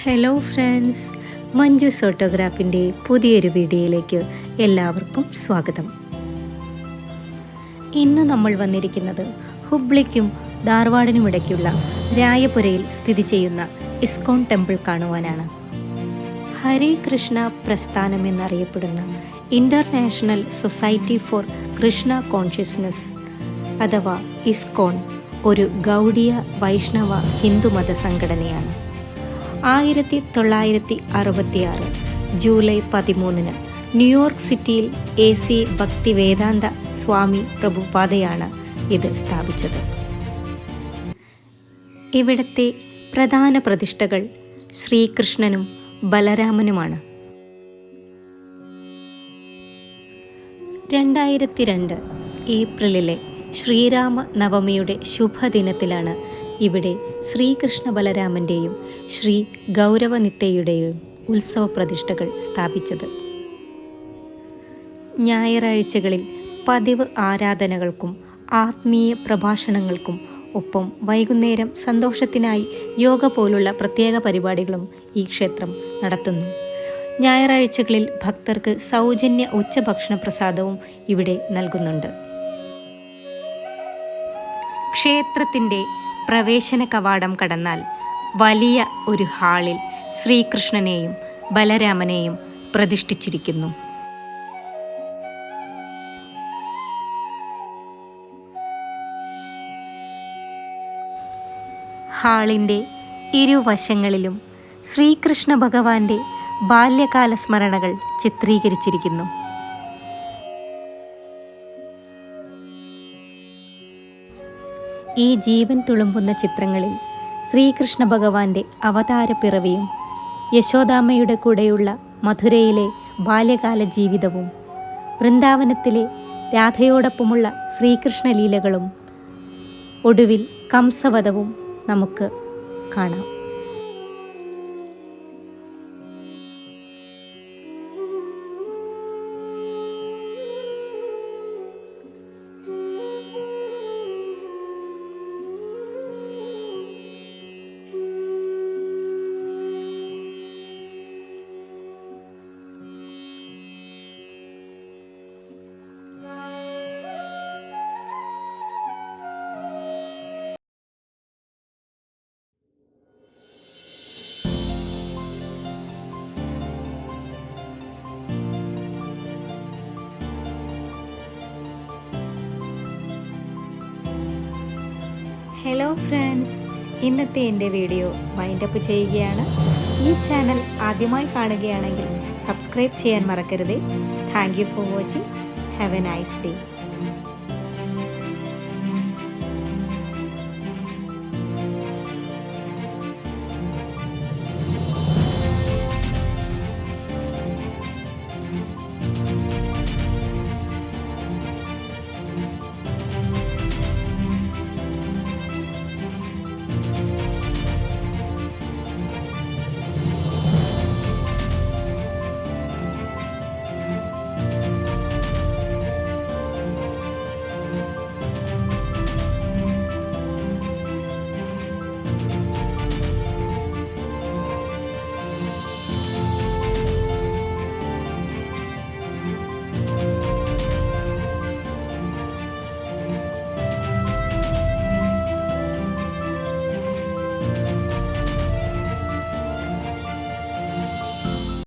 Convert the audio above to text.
Hello friends, Manju's ഓട്ടോഗ്രാഫിൻ്റെ പുതിയൊരു വീഡിയോയിലേക്ക് എല്ലാവർക്കും സ്വാഗതം. ഇന്ന് നമ്മൾ വന്നിരിക്കുന്നത് ഹുബ്ലിക്കും ധാർവാഡിനുമിടയ്ക്കുള്ള രായപുരയിൽ സ്ഥിതി ചെയ്യുന്ന ഇസ്കോൺ ടെമ്പിൾ കാണുവാനാണ്. ഹരേ കൃഷ്ണ പ്രസ്ഥാനം എന്നറിയപ്പെടുന്ന international society for Krishna consciousness അഥവാ ഇസ്കോൺ ഒരു ഗൗഡിയ വൈഷ്ണവ ഹിന്ദുമത സംഘടനയാണ്. 1966 ജൂലൈ 13 ന്യൂയോർക്ക് സിറ്റിയിൽ AC ഭക്തി വേദാന്ത സ്വാമി പ്രഭുപാദയാണ് ഇത് സ്ഥാപിച്ചത്. ഇവിടത്തെ പ്രധാന പ്രതിഷ്ഠകൾ ശ്രീകൃഷ്ണനും ബലരാമനുമാണ്. 2002 ഏപ്രിലിലെ ശ്രീരാമ നവമിയുടെ ശുഭദിനത്തിലാണ് ഇവിടെ ശ്രീകൃഷ്ണ ബലരാമൻ്റെയും ശ്രീ ഗൗരവനിത്തയുടെയും ഉത്സവ പ്രതിഷ്ഠകൾ സ്ഥാപിച്ചത്. ഞായറാഴ്ചകളിൽ പതിവ് ആരാധനകൾക്കും ആത്മീയ പ്രഭാഷണങ്ങൾക്കും ഒപ്പം വൈകുന്നേരം സന്തോഷത്തിനായി യോഗ പോലുള്ള പ്രത്യേക പരിപാടികളും ഈ ക്ഷേത്രം നടത്തുന്നു. ഞായറാഴ്ചകളിൽ ഭക്തർക്ക് സൗജന്യ ഉച്ചഭക്ഷണ പ്രസാദവും ഇവിടെ നൽകുന്നുണ്ട്. ക്ഷേത്രത്തിൻ്റെ പ്രവേശന കവാടം കടന്നാൽ വലിയ ഒരു ഹാളിൽ ശ്രീകൃഷ്ണനെയും ബലരാമനെയും പ്രതിഷ്ഠിച്ചിരിക്കുന്നു. ഹാളിൻ്റെ ഇരുവശങ്ങളിലും ശ്രീകൃഷ്ണ ഭഗവാന്റെ ബാല്യകാല സ്മരണകൾ ചിത്രീകരിച്ചിരിക്കുന്നു. ഈ ജീവൻ തുളുമ്പുന്ന ചിത്രങ്ങളിൽ ശ്രീകൃഷ്ണ ഭഗവാന്റെ അവതാര പിറവിയും യശോദാമ്മയുടെ കൂടെയുള്ള മധുരയിലെ ബാല്യകാല ജീവിതവും വൃന്ദാവനത്തിലെ രാധയോടൊപ്പമുള്ള ശ്രീകൃഷ്ണ ലീലകളും ഒടുവിൽ കംസവധവും നമുക്ക് കാണാം. ഹലോ ഫ്രണ്ട്സ്, ഇന്നത്തെ എൻ്റെ വീഡിയോ വൈൻഡപ്പ് ചെയ്യുകയാണ്. ഈ ചാനൽ ആദ്യമായി കാണുകയാണെങ്കിൽ സബ്സ്ക്രൈബ് ചെയ്യാൻ മറക്കരുത്. Thank you for watching. Have A nice day.